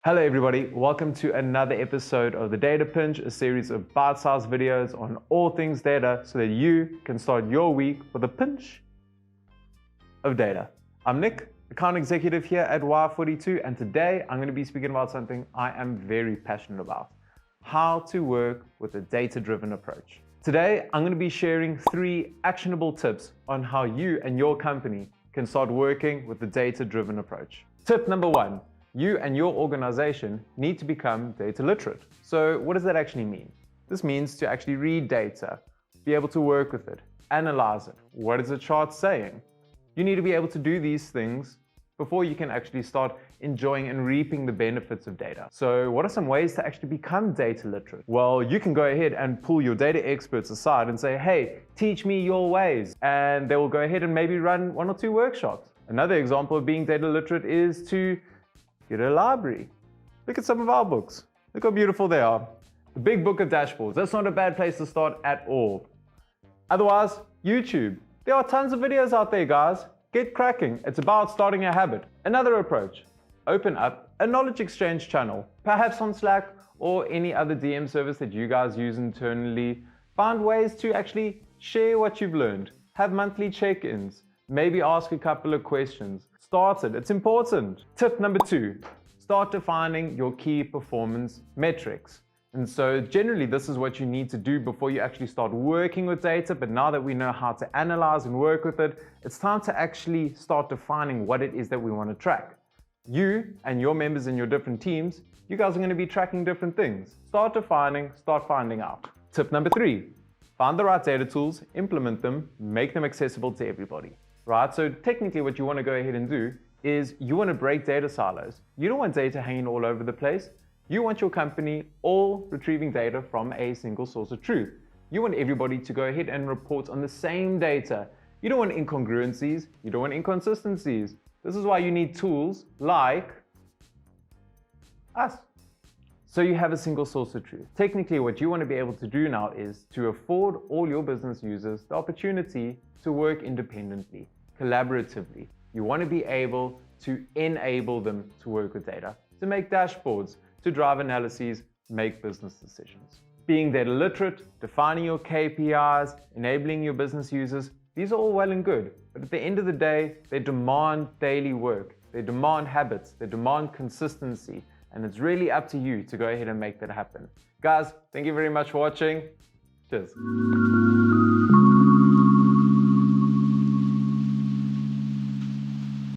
Hello everybody, welcome to another episode of the Data Pinch, a series of bite-sized videos on all things data so that you can start your week with a pinch of data. I'm Nick, account executive here at Y42, and today I'm going to be speaking about something I am very passionate about: how to work with a data-driven approach. Today I'm going to be sharing 3 actionable tips on how you and your company can start working with the data-driven approach. Tip number 1. You and your organization need to become data literate. So what does that actually mean? This means to actually read data, be able to work with it, analyze it. What is the chart saying? You need to be able to do these things before you can actually start enjoying and reaping the benefits of data. So what are some ways to actually become data literate? Well, you can go ahead and pull your data experts aside and say, hey, teach me your ways. And they will go ahead and maybe run 1 or 2 workshops. Another example of being data literate is to get a library. Look at some of our books. Look how beautiful they are. The big book of dashboards. That's not a bad place to start at all. Otherwise, YouTube. There are tons of videos out there, guys. Get cracking. It's about starting a habit. Another approach: open up a knowledge exchange channel, perhaps on Slack or any other DM service that you guys use internally. Find ways to actually share what you've learned. Have monthly check-ins. Maybe ask a couple of questions. Start it. It's important. Tip number 2, start defining your key performance metrics. And so generally this is what you need to do before you actually start working with data. But now that we know how to analyze and work with it, it's time to actually start defining what it is that we want to track. You and your members in your different teams, you guys are going to be tracking different things. Start defining, start finding out. Tip number 3, find the right data tools, implement them, make them accessible to everybody. Right? So technically what you want to go ahead and do is you want to break data silos. You don't want data hanging all over the place. You want your company all retrieving data from a single source of truth. You want everybody to go ahead and report on the same data. You don't want incongruencies. You don't want inconsistencies. This is why you need tools like us. So you have a single source of truth. Technically what you want to be able to do now is to afford all your business users the opportunity to work independently, collaboratively. You want to be able to enable them to work with data, to make dashboards, to drive analyses, make business decisions. Being data literate, defining your KPIs, enabling your business users, these are all well and good. But at the end of the day, they demand daily work. They demand habits. They demand consistency. And it's really up to you to go ahead and make that happen. Guys, thank you very much for watching. Cheers.